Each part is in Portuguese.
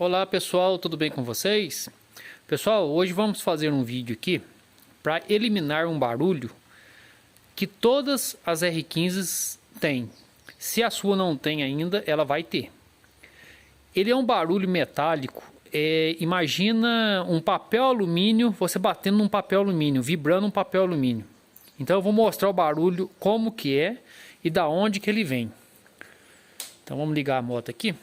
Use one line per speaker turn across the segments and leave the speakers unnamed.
Olá pessoal, tudo bem com vocês? Pessoal, hoje vamos fazer um vídeo aqui para eliminar um barulho que todas as R15 têm. Se a sua não tem ainda, ela vai ter. Ele é um barulho metálico. Imagina um papel alumínio, você batendo num papel alumínio, vibrando um papel alumínio. Então eu vou mostrar o barulho, como que é e da onde que ele vem. Então vamos ligar a moto aqui.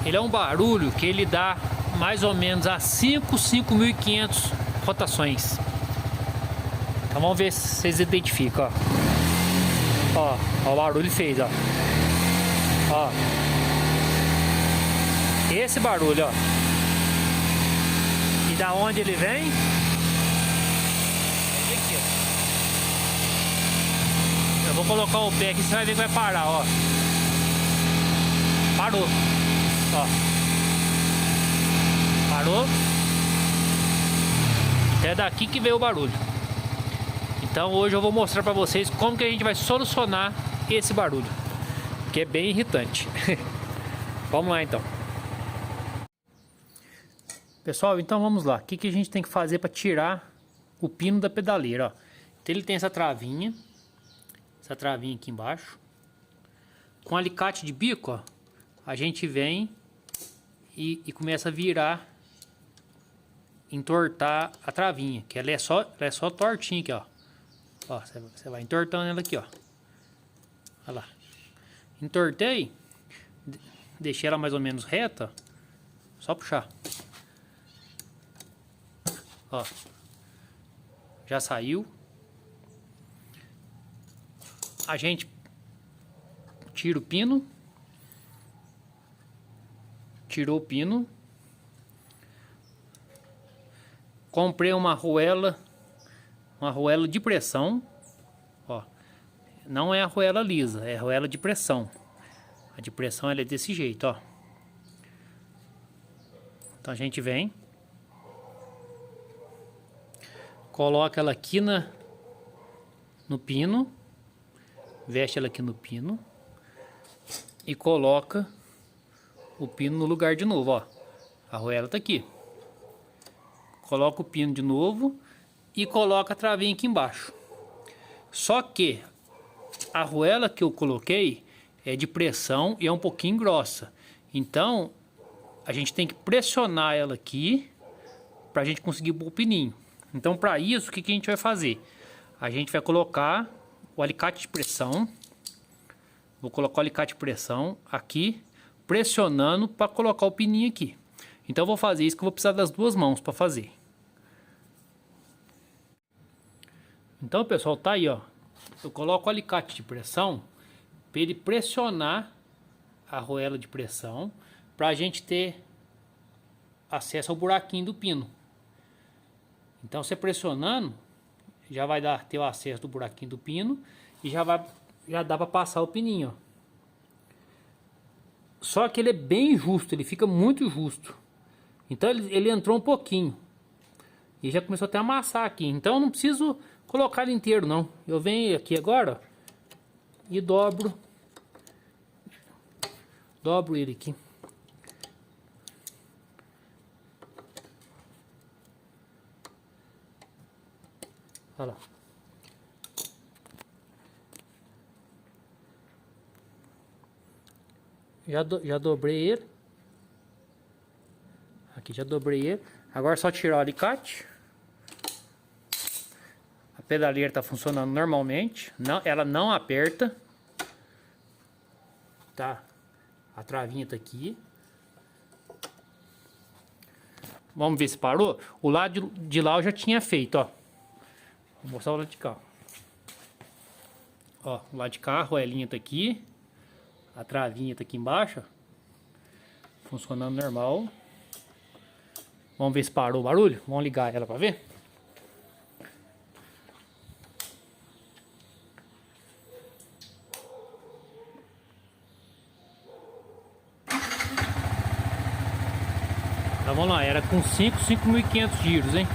Ele é um barulho que ele dá mais ou menos a 5.500 rotações. Então vamos ver se vocês identificam, ó o barulho que fez, ó. Esse barulho, ó. E da onde ele vem? Aqui, ó. Eu vou colocar o pé aqui, você vai ver que vai parar, ó. Parou. Ó. Parou. É daqui que veio o barulho. Então hoje eu vou mostrar pra vocês como que a gente vai solucionar esse barulho, que é bem irritante. Vamos lá então. Pessoal, então vamos lá. O que a gente tem que fazer para tirar o pino da pedaleira, ó. Então ele tem essa travinha aqui embaixo. Com alicate de bico, ó, a gente vem e começa a virar, entortar a travinha, que ela é só tortinha aqui, ó. Ó, você vai entortando ela aqui, ó. Olha lá. Entortei, deixei ela mais ou menos reta, só puxar. Ó, já saiu. A gente tira o pino. Tirou o pino. Comprei uma arruela de pressão. Ó, não é a arruela lisa, é a arruela de pressão. A de pressão ela é desse jeito, ó. Então a gente vem, coloca ela aqui no pino, veste ela aqui no pino e coloca o pino no lugar de novo, ó. A arruela tá aqui. Coloca o pino de novo e coloca a travinha aqui embaixo. Só que a arruela que eu coloquei é de pressão e é um pouquinho grossa. Então a gente tem que pressionar ela aqui pra gente conseguir pôr o pininho. Então para isso, o que a gente vai fazer? A gente vai colocar o alicate de pressão. Vou colocar o alicate de pressão aqui, pressionando para colocar o pininho aqui. Então eu vou fazer isso, que eu vou precisar das duas mãos para fazer. Então pessoal, tá aí, ó. Eu coloco o alicate de pressão para ele pressionar a arruela de pressão, para a gente ter acesso ao buraquinho do pino. Então você pressionando, já vai ter o acesso do buraquinho do pino e já dá para passar o pininho, ó. Só que ele é bem justo, ele fica muito justo. Então ele entrou um pouquinho e já começou até a amassar aqui. Então eu não preciso colocar ele inteiro não. Eu venho aqui agora, ó, e dobro ele aqui. Olha lá. Já dobrei ele. Aqui já dobrei ele. Agora é só tirar o alicate. A pedaleira está funcionando normalmente. Ela não aperta. Tá? A travinha tá aqui. Vamos ver se parou. O lado de lá eu já tinha feito, ó. Vou mostrar o lado de cá. Ó, o lado de cá, a arruelinha tá aqui. A travinha tá aqui embaixo, ó. Funcionando normal. Vamos ver se parou o barulho. Vamos ligar ela para ver. Então vamos lá, era com 5.500 giros, hein?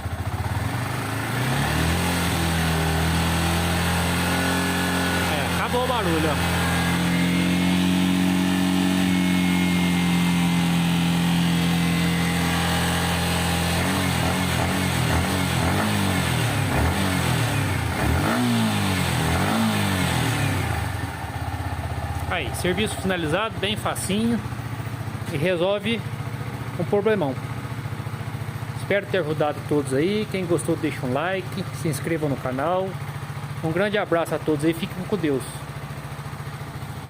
Acabou o barulho, ó. Aí, serviço finalizado, bem facinho e resolve um problemão. Espero ter ajudado todos aí. Quem gostou deixa um like, se inscreva no canal. Um grande abraço a todos aí, fiquem com Deus.